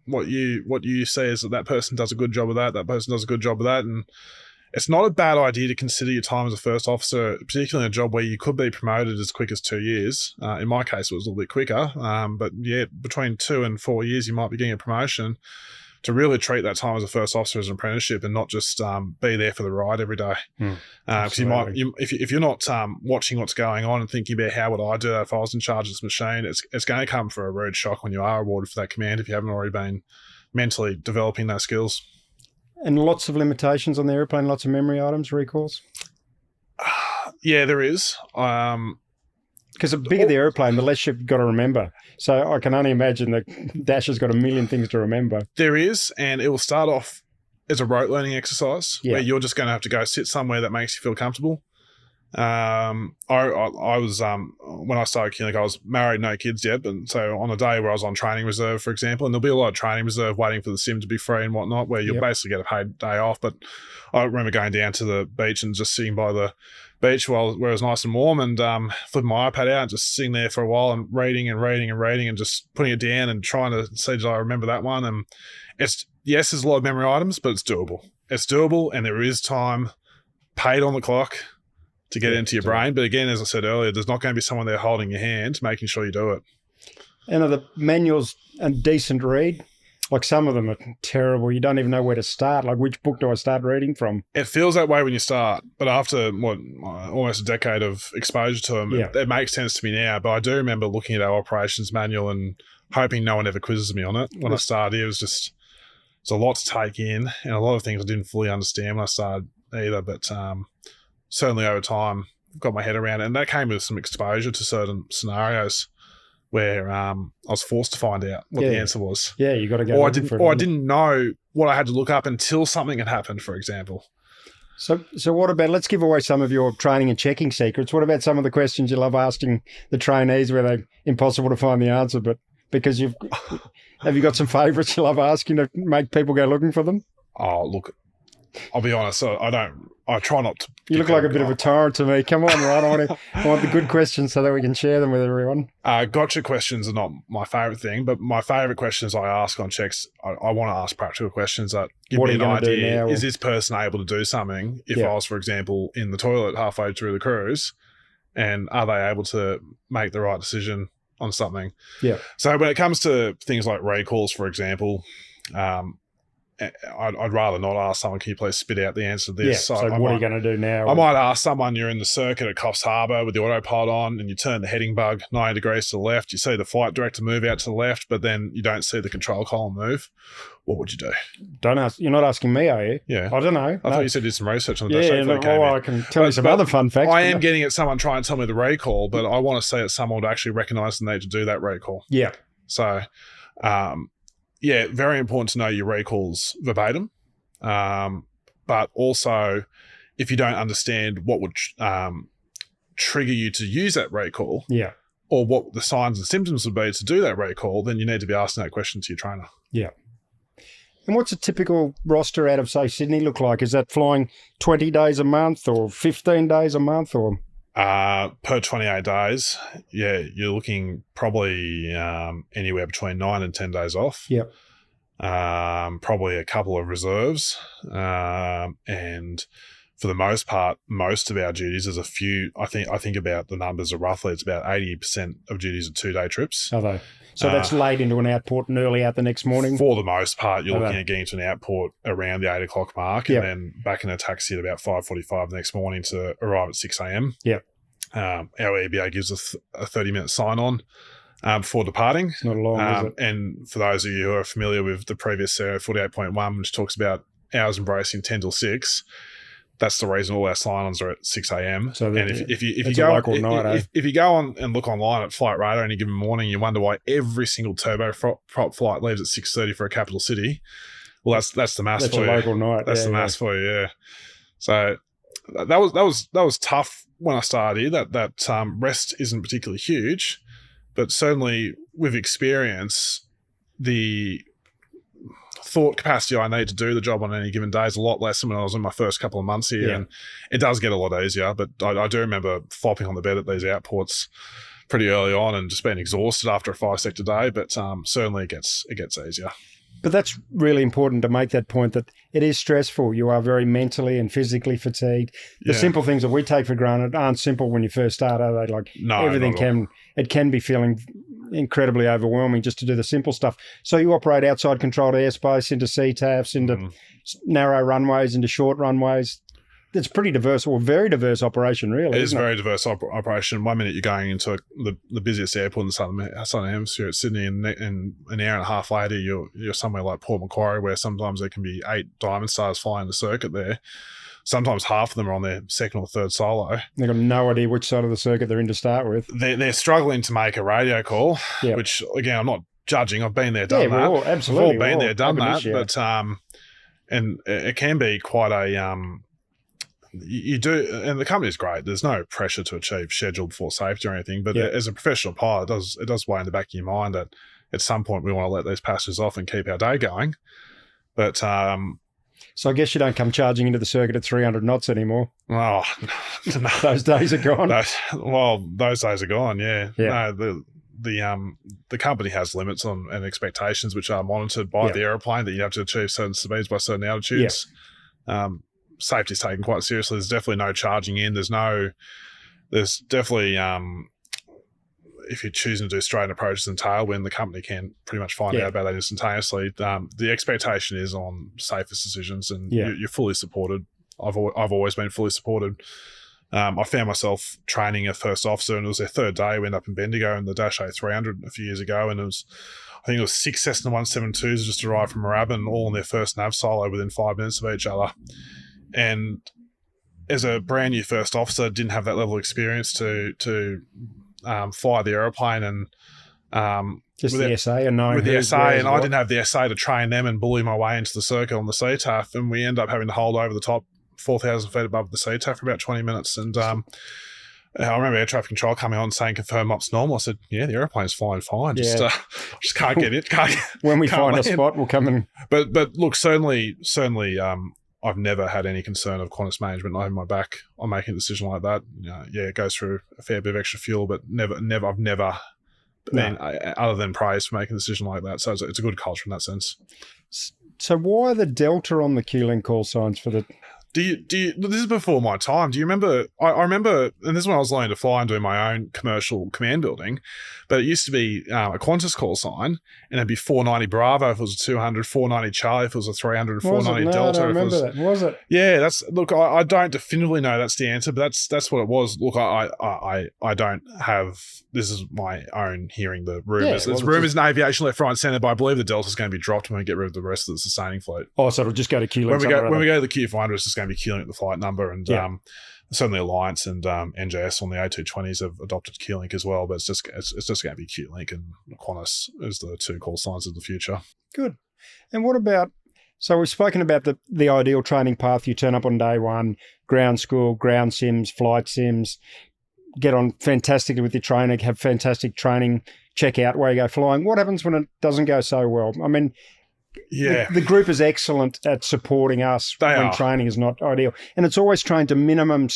see as that person does a good job of that person does a good job of that, and it's not a bad idea to consider your time as a first officer, particularly in a job where you could be promoted as quick as 2 years. In my case, it was a little bit quicker, but yeah, between 2 and 4 years, you might be getting a promotion. To really treat that time as a first officer as an apprenticeship and not just be there for the ride every day. Because if you're not watching what's going on and thinking about how would I do that if I was in charge of this machine, it's going to come for a rude shock when you are awarded for that command if you haven't already been mentally developing those skills. And lots of limitations on the airplane, lots of memory items, recalls? Yeah, there is. Because the bigger the airplane, the less you've got to remember. So I can only imagine that Dash has got a million things to remember. There is, and it will start off as a rote learning exercise where you're just going to have to go sit somewhere that makes you feel comfortable. I was when I started QantasLink, I was married, no kids yet, but so on a day where I was on training reserve, for example, and there'll be a lot of training reserve waiting for the sim to be free and whatnot, where you'll basically get a paid day off. But I remember going down to the beach and just sitting by the beach where it was nice and warm, and flipping my iPad out and just sitting there for a while and reading and just putting it down and trying to see, did I remember that one? And there's a lot of memory items, but it's doable. It's doable, and there is time paid on the clock to get into your brain. But again, as I said earlier, there's not going to be someone there holding your hand, making sure you do it. And are the manuals a decent read? Like some of them are terrible. You don't even know where to start. Like which book do I start reading from? It feels that way when you start, but after almost a decade of exposure to them, it makes sense to me now. But I do remember looking at our operations manual and hoping no one ever quizzes me on it. When I started, it was a lot to take in, and a lot of things I didn't fully understand when I started either. But certainly over time, got my head around it, and that came with some exposure to certain scenarios where I was forced to find out what the answer was. Yeah, you got to go. Or I didn't know what I had to look up until something had happened, for example. So what about, let's give away some of your training and checking secrets. What about some of the questions you love asking the trainees where they're impossible to find the answer, but because have you got some favourites you love asking to make people go looking for them? Oh, look, I'll be honest, I try not to. You look like a bit of a tyrant to me. Come on, right? I want the good questions so that we can share them with everyone. Gotcha questions are not my favourite thing, but my favourite questions I ask on checks, I want to ask practical questions that give me an idea. Is this person able to do something if I was, for example, in the toilet halfway through the cruise, and are they able to make the right decision on something? Yeah. So when it comes to things like recalls, for example, I'd rather not ask someone, can you please spit out the answer to this? Yeah, so what are you going to do now? I might ask someone, you're in the circuit at Coffs Harbour with the autopilot on and you turn the heading bug 90 degrees to the left. You see the flight director move out to the left, but then you don't see the control column move. What would you do? Don't ask. You're not asking me, are you? Yeah. I don't know. I thought you said you did some research on the dash. I can tell you some other fun facts. I am getting at someone trying to tell me the recall, but I want to see it someone would actually recognise the need to do that recall. Yeah. So, very important to know your recalls verbatim. But also, if you don't understand what would trigger you to use that recall, or what the signs and symptoms would be to do that recall, then you need to be asking that question to your trainer. Yeah. And what's a typical roster out of, say, Sydney look like? Is that flying 20 days a month or 15 days a month or? Per 28 days, you're looking probably anywhere between 9 and 10 days off. Yep. Probably a couple of reserves, and for the most part, most of our duties, there's a few. I think about the numbers are roughly, it's about 80% of duties are 2-day trips. Are they? So that's late into an outport and early out the next morning? For the most part, you're looking at getting to an outport around the 8 o'clock mark, and then back in a taxi at about 5:45 the next morning to arrive at 6 a.m. Yep. Our EBA gives us a 30-minute sign-on before departing. It's not long, is it? And for those of you who are familiar with the previous 48.1, which talks about hours embracing 10 till 6, that's the reason all our sign-ons are at 6 a.m. So if you go on and look online at Flight Radar any given morning, you wonder why every single turboprop flight leaves at 6:30 for a capital city. Well, that's the maths for you. That's a local night. That's the maths for you. Yeah. So that was tough when I started here. That rest isn't particularly huge. But certainly with experience, the thought capacity I need to do the job on any given day is a lot less than when I was in my first couple of months here. Yeah. And it does get a lot easier. But I do remember flopping on the bed at these outports pretty early on and just being exhausted after a 5-sector day. But certainly it gets easier. But that's really important to make that point, that it is stressful. You are very mentally and physically fatigued. The simple things that we take for granted aren't simple when you first start, are they? Like everything can be feeling incredibly overwhelming just to do the simple stuff. So you operate outside controlled airspace, into CTAFs, into narrow runways, into short runways. It's pretty diverse, or very diverse operation, really. It is a very diverse operation. 1 minute you're going into the busiest airport in the southern hemisphere at Sydney, and an hour and a half later you're somewhere like Port Macquarie, where sometimes there can be 8 Diamond Stars flying the circuit there. Sometimes half of them are on their second or third solo. They've got no idea which side of the circuit they're in to start with. They're struggling to make a radio call, which, again, I'm not judging. I've been there, done that. Absolutely. We've all been there, done that. But and it can be quite a you do, and the company is great. There's no pressure to achieve schedule before safety or anything. But as a professional pilot, it does weigh in the back of your mind that at some point we want to let these passengers off and keep our day going. But so I guess you don't come charging into the circuit at 300 knots anymore. Oh, no. Those days are gone. Those days are gone. Yeah. No, the company has limits on and expectations which are monitored by the aeroplane, that you have to achieve certain speeds by certain altitudes. Safety is taken quite seriously. There's definitely no charging in. There's definitely if you're choosing to do straight approaches and tailwind, the company can pretty much find out about that instantaneously. The expectation is on safest decisions, and you're fully supported. I've always been fully supported. I found myself training a first officer, and it was their third day. We ended up in Bendigo in the Dash A300 a few years ago, and I think it was 6 Cessna 172s just arrived from Moorabbin, all in their first nav silo within 5 minutes of each other. And as a brand new first officer, didn't have that level of experience to fly the aeroplane, and just the SA and knowing with the SA, and I didn't have the SA to train them and bully my way into the circuit on the CTAF, and we end up having to hold over the top 4,000 feet above the CTAF for about 20 minutes. And I remember air traffic control coming on saying confirm ops normal. I said, yeah, the aeroplane's flying fine. Just can't get it. When we find a spot, we'll come in. But look, certainly, I've never had any concern of Qantas management not having my back on making a decision like that. It goes through a fair bit of extra fuel, but I've never been other than praised for making a decision like that. So it's a good culture in that sense. So why the Delta on the QLink call signs for the... Do you, this is before my time. Do you remember, I remember, and this is when I was learning to fly and doing my own commercial command building, but it used to be a Qantas call sign, and it'd be 490 Bravo if it was a 200, 490 Charlie if it was a 300, 490 Delta. I don't remember that. Was it? Yeah, I don't definitively know that's the answer, but that's what it was. Look, I don't have, this is my own hearing the rumours. There's rumours in aviation left, right and centre, but I believe the Delta's going to be dropped when we get rid of the rest of the sustaining fleet. Oh, so it'll just go to QLink. When we go to the Q400, it's just going to be QLink the flight number, and certainly Alliance and NJS on the A220s have adopted QLink as well, but it's just going to be QLink, and Qantas is the two call signs of the future. Good. And what about, so we've spoken about the ideal training path. You turn up on day one, ground school, ground sims, flight sims, get on fantastically with your trainer, have fantastic training, check out where you go flying. What happens when it doesn't go so well? I mean, the group is excellent at supporting us when training is not ideal. And it's always trained to minimum.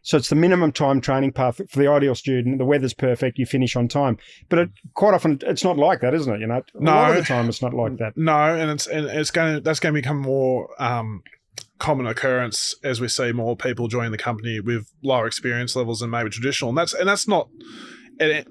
So it's the minimum time training path for the ideal student. The weather's perfect. You finish on time. But quite often it's not like that, isn't it? A lot of the time it's not like that. No, and that's going to become more common occurrence as we see more people join the company with lower experience levels than maybe traditional. And that's not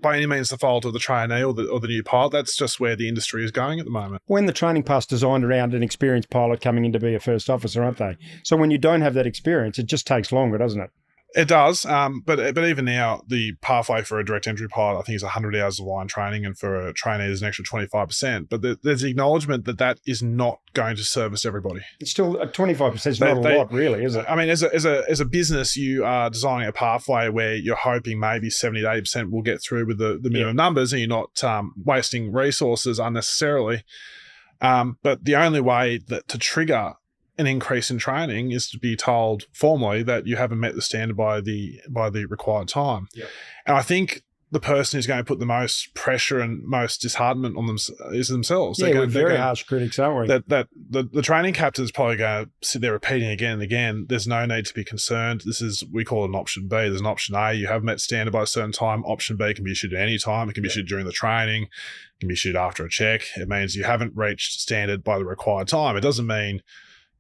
by any means the fault of the trainee or the new pilot. That's just where the industry is going at the moment. When the training path's designed around an experienced pilot coming in to be a first officer, aren't they? So when you don't have that experience, it just takes longer, doesn't it? It does, but even now, the pathway for a direct entry pilot, I think, is 100 hours of line training, and for a trainee, there's an extra 25%. But there's the acknowledgement that is not going to service everybody. It's still 25% is not a lot, really, is it? I mean, as a business, you are designing a pathway where you're hoping maybe 70 to 80% will get through with the minimum numbers, and you're not wasting resources unnecessarily. But the only way to trigger an increase in training is to be told formally that you haven't met the standard by the required time. Yep. And I think the person who's going to put the most pressure and most disheartenment on them is themselves. Yeah, we're very harsh critics, aren't we? That the training captain is probably going to sit there repeating again and again, there's no need to be concerned. We call it an option B. There's an option A. You haven't met standard by a certain time. Option B can be issued at any time. It can be issued during the training. It can be issued after a check. It means you haven't reached standard by the required time. It doesn't mean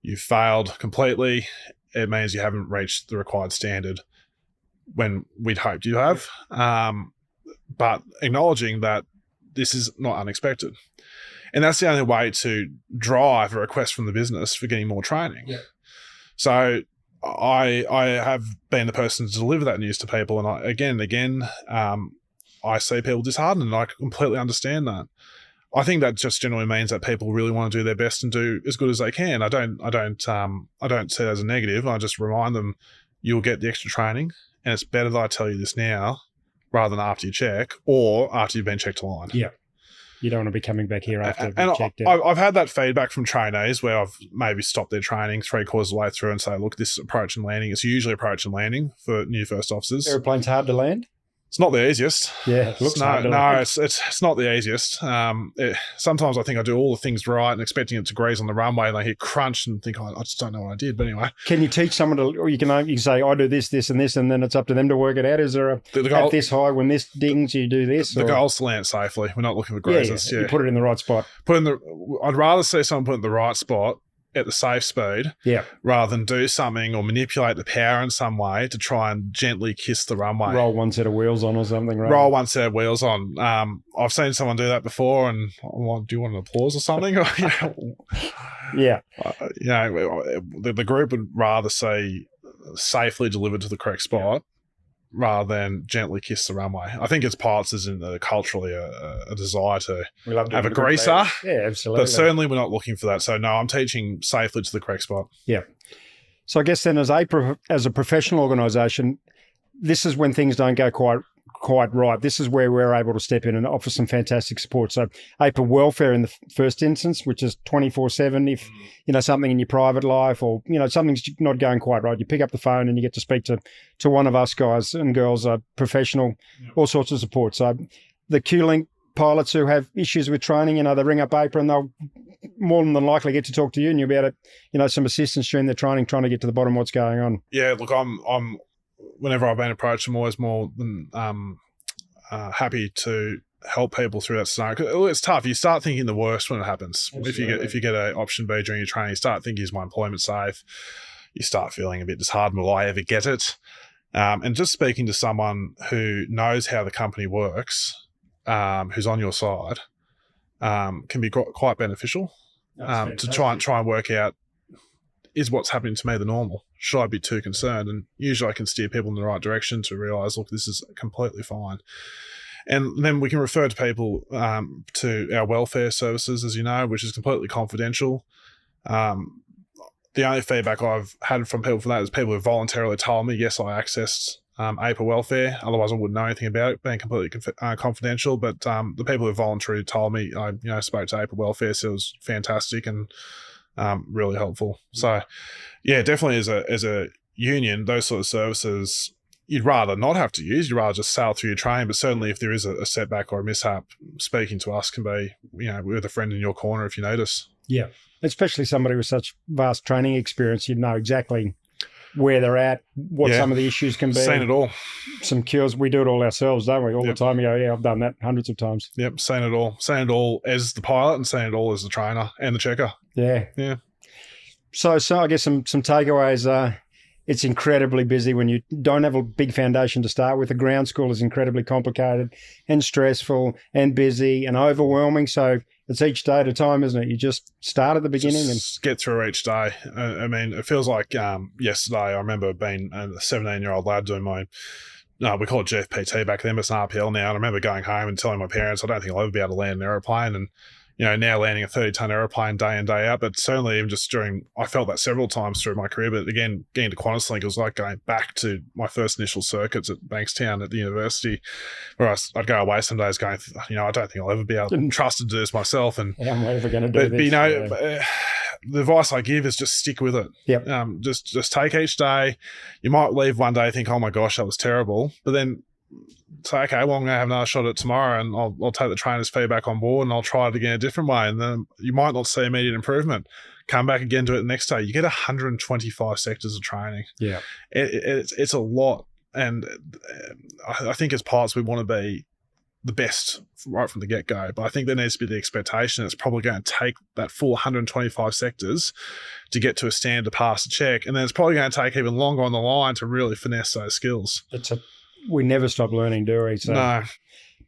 you've failed completely. It means you haven't reached the required standard when we'd hoped you have. But acknowledging that this is not unexpected. And that's the only way to drive a request from the business for getting more training. Yeah. So I have been the person to deliver that news to people. And again, I see people disheartened, and I completely understand that. I think that just generally means that people really want to do their best and do as good as they can. I don't see it as a negative. I just remind them you'll get the extra training, and it's better that I tell you this now rather than after you check or after you've been checked to line. Yeah. You don't want to be coming back here after and checked out. I've had that feedback from trainees where I've maybe stopped their training 3/4 of the way through and say, look, this is approach and landing. It's usually approach and landing for new first officers. Airplane's hard to land? It's not the easiest. Yeah, it looks hard. It's not the easiest. Sometimes I think I do all the things right and expecting it to graze on the runway, and I hear crunch and think, I just don't know what I did. But anyway, can you teach someone to, or you can say, I do this, this, and this, and then it's up to them to work it out? Is there at this high when this dings, you do this? The goal's to land safely. We're not looking for grazes. Yeah. You put it in the right spot. I'd rather see someone put it in the right spot at the safe speed, Yeah. rather than do something or manipulate the power in some way to try and gently kiss the runway. Roll one set of wheels on or something, right? Roll one set of wheels on. I've seen someone do that before, and I'm like, do you want an applause or something? Yeah. The group would rather say safely delivered to the correct spot rather than gently kiss the runway. I think as pilots isn't culturally a desire to We love have a doing good greaser. things. Yeah, absolutely. But certainly we're not looking for that. So no, I'm teaching safely to the correct spot. Yeah. So I guess then as a professional organisation, this is when things don't go quite right. This is where we're able to step in and offer some fantastic support. So AIPA welfare in the first instance, which is 24/7. If, something in your private life or, something's not going quite right, you pick up the phone and you get to speak to one of us guys and girls, professional, all sorts of support. So the QLink pilots who have issues with training, they ring up AIPA and they'll more than likely get to talk to you and you'll be able to, some assistance during their training, trying to get to the bottom of what's going on. Yeah, look, I'm whenever I've been approached, I'm always more than happy to help people through that scenario. 'Cause it's tough. You start thinking the worst when it happens. Absolutely. If you get an option B during your training, you start thinking, is my employment safe? You start feeling a bit disheartened. Will I ever get it? And just speaking to someone who knows how the company works, who's on your side, can be quite beneficial to try and work out, is what's happening to me the normal? Should I be too concerned? And usually I can steer people in the right direction to realise, look, this is completely fine. And then we can refer to people to our welfare services, as you know, which is completely confidential. The only feedback I've had from people for that is people who voluntarily told me, yes, I accessed AIPA welfare. Otherwise, I wouldn't know anything about it, being completely confidential. But the people who voluntarily told me, I spoke to AIPA welfare, so it was fantastic and really helpful. So, yeah, definitely as a union, those sort of services you'd rather not have to use. You'd rather just sail through your training. But certainly, if there is a setback or a mishap, speaking to us can be, with a friend in your corner if you notice. Yeah, especially somebody with such vast training experience, you'd know exactly where they're at, what some of the issues can be. Seen it all. Some cures. We do it all ourselves, don't we? All the time. You go, yeah, I've done that hundreds of times. Yep, seen it all. Seen it all as the pilot and seen it all as the trainer and the checker. Yeah. Yeah. So I guess some takeaways are, it's incredibly busy when you don't have a big foundation to start with. The ground school is incredibly complicated and stressful and busy and overwhelming. So it's each day at a time, isn't it? You just start at the beginning and get through each day. I mean, it feels like yesterday. I remember being a 17-year-old lad doing my, we call it GFPT back then, but it's an RPL now. And I remember going home and telling my parents, I don't think I'll ever be able to land an aeroplane. And now landing a 30-ton aeroplane day in, day out, but certainly even just I felt that several times through my career. But again, getting to QantasLink, it was like going back to my first initial circuits at Bankstown at the university, where I'd go away some days going, I don't think I'll ever be able to trust to do this myself. And how am I ever going to do this? The advice I give is just stick with it. Yep. Just take each day. You might leave one day and think, oh my gosh, that was terrible. But then say, okay, well, I'm going to have another shot at it tomorrow and I'll take the trainer's feedback on board and I'll try it again a different way. And then you might not see immediate improvement. Come back again, do it the next day. You get 125 sectors of training. Yeah. It's a lot. And I think as pilots, we want to be the best right from the get-go. But I think there needs to be the expectation it's probably going to take that full 125 sectors to get to a standard to pass the check. And then it's probably going to take even longer on the line to really finesse those skills. We never stop learning, do we? So, no.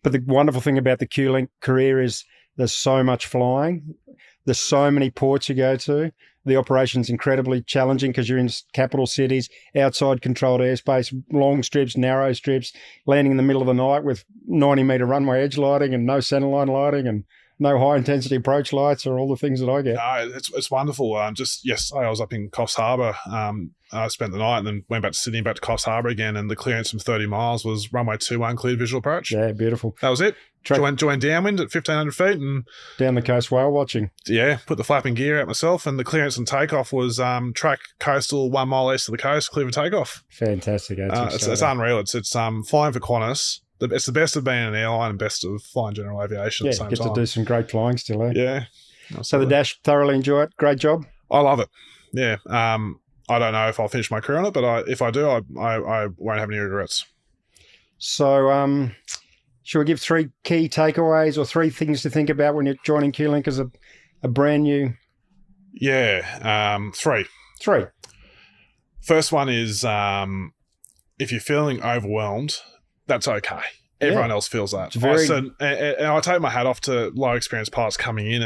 But the wonderful thing about the QLink career is there's so much flying. There's so many ports you go to. The operation's incredibly challenging because you're in capital cities, outside controlled airspace, long strips, narrow strips, landing in the middle of the night with 90-metre runway edge lighting and no centerline lighting and no high-intensity approach lights or all the things that I get. No, it's wonderful. Just yesterday I was up in Coffs Harbour. I spent the night and then went back to Sydney, back to Coffs Harbour again, and the clearance from 30 miles was runway 21 cleared visual approach. Yeah, beautiful. That was it. Joined downwind at 1,500 feet and down the coast whale watching. Yeah, put the flapping gear out myself, and the clearance and takeoff was track coastal 1 mile east of the coast, clear for takeoff. Fantastic. It's unreal. It's flying for Qantas. It's the best of being an airline and best of flying general aviation at the same time. Yeah, get to do some great flying still, eh? Yeah. Absolutely. So the Dash, thoroughly enjoy it. Great job. I love it. Yeah. I don't know if I'll finish my career on it, but if I do, I won't have any regrets. So should we give 3 key takeaways or 3 things to think about when you're joining QLink as a brand new Yeah, three. Three. First one is if you're feeling overwhelmed, that's okay. Everyone else feels that. And I take my hat off to low experienced pilots coming in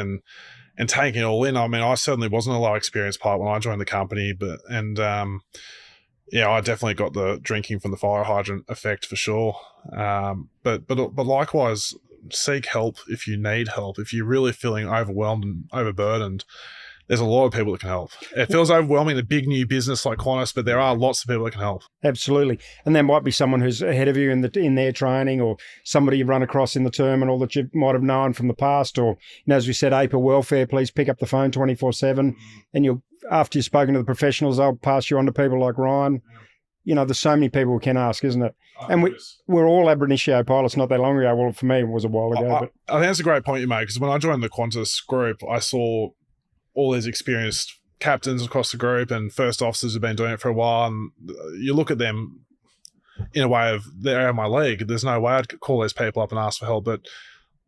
and taking it all in. I mean, I certainly wasn't a low experienced pilot when I joined the company, I definitely got the drinking from the fire hydrant effect for sure. But likewise, seek help if you need help. If you're really feeling overwhelmed and overburdened, there's a lot of people that can help. It feels overwhelming in a big new business like Qantas, but there are lots of people that can help. Absolutely. And there might be someone who's ahead of you in their training, or somebody you run across in the terminal that you might have known from the past, or, as we said, AIPA welfare, please pick up the phone 24/7. And after you've spoken to the professionals, they'll pass you on to people like Ryan. There's so many people we can ask, isn't it? And we're all ab initio pilots not that long ago. Well, for me, it was a while ago. I think that's a great point you make, because when I joined the Qantas group, I saw all these experienced captains across the group and first officers who've been doing it for a while, and you look at them in a way of, they're out of my league. There's no way I'd call those people up and ask for help, but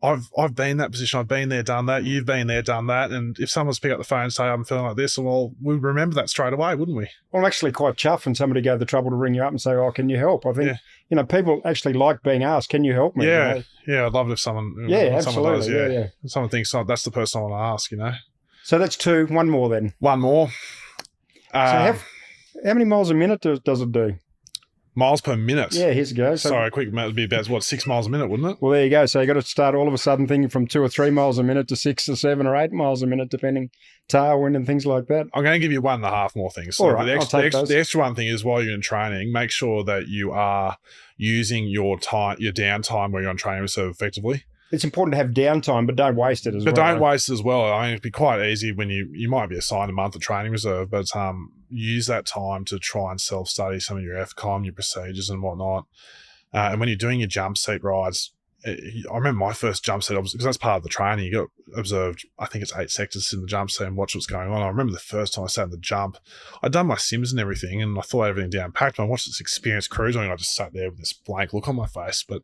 I've been in that position. I've been there, done that. You've been there, done that. And if someone's pick up the phone and say, I'm feeling like this, well, we'd remember that straight away, wouldn't we? Well, I'm actually quite chuffed when somebody go the trouble to ring you up and say, oh, can you help? I think, people actually like being asked, can you help me? Yeah, I'd love it if someone, absolutely. Someone does, someone thinks, oh, that's the person I want to ask, So that's two. One more then. One more. So how many miles a minute does it do? Miles per minute? Yeah, here's a go. Sorry, quick, it would be about 6 miles a minute, wouldn't it? Well, there you go. So you got to start all of a sudden thinking from 2 or 3 miles a minute to 6 or 7 or 8 miles a minute, depending tailwind and things like that. I'm going to give you 1.5 more things. So all right, the extra one thing is, while you're in training, make sure that you are using your downtime where you're on training reserve effectively. It's important to have downtime, but don't waste it as well. But don't waste it as well. I mean, it'd be quite easy when you might be assigned a month of training reserve, but use that time to try and self-study some of your FCOM, your procedures and whatnot. And when you're doing your jump seat rides, I remember my first jump seat, because that's part of the training. You got observed, I think it's 8 sectors in the jump seat and watch what's going on. I remember the first time I sat in the jump, I'd done my sims and everything, and I thought everything down packed. When I watched this experienced crew doing, I just sat there with this blank look on my face. But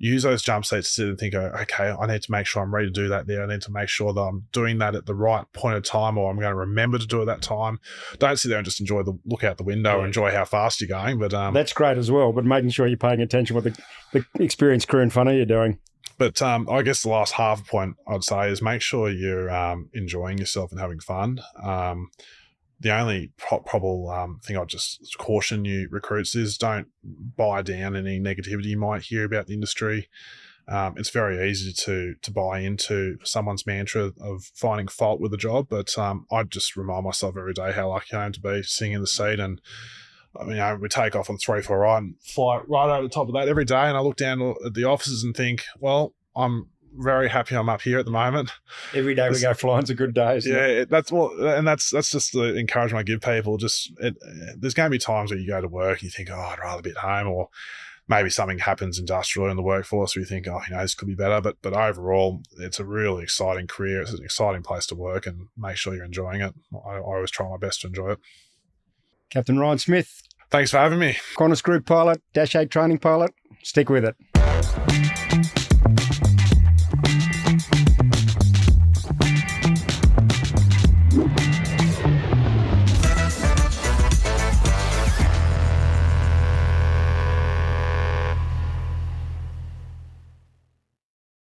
use those jump seats to sit and think, okay, I need to make sure I'm ready to do that there. I need to make sure that I'm doing that at the right point of time, or I'm going to remember to do it that time. Don't sit there and just look out the window and enjoy how fast you're going. But that's great as well, but making sure you're paying attention what the experienced crew in front of you are doing. But I guess the last half point I'd say is make sure you're enjoying yourself and having fun. The only probable thing I'd just caution you recruits is, don't buy down any negativity you might hear about the industry. It's very easy to buy into someone's mantra of finding fault with the job, but I'd just remind myself every day how lucky I am to be sitting in the seat. And we take off on 3-4 right and fly right over the top of that every day, and I look down at the offices and think, well, I'm very happy I'm up here at the moment. Every day we go flying's a good day. That's just the encouragement I give people. There's going to be times where you go to work and you think, oh, I'd rather be at home, or maybe something happens industrially in the workforce where you think, oh, this could be better. But overall, it's a really exciting career. It's an exciting place to work, and make sure you're enjoying it. I always try my best to enjoy it. Captain Ryan Smith. Thanks for having me. Qantas Group pilot, Dash 8 training pilot. Stick with it.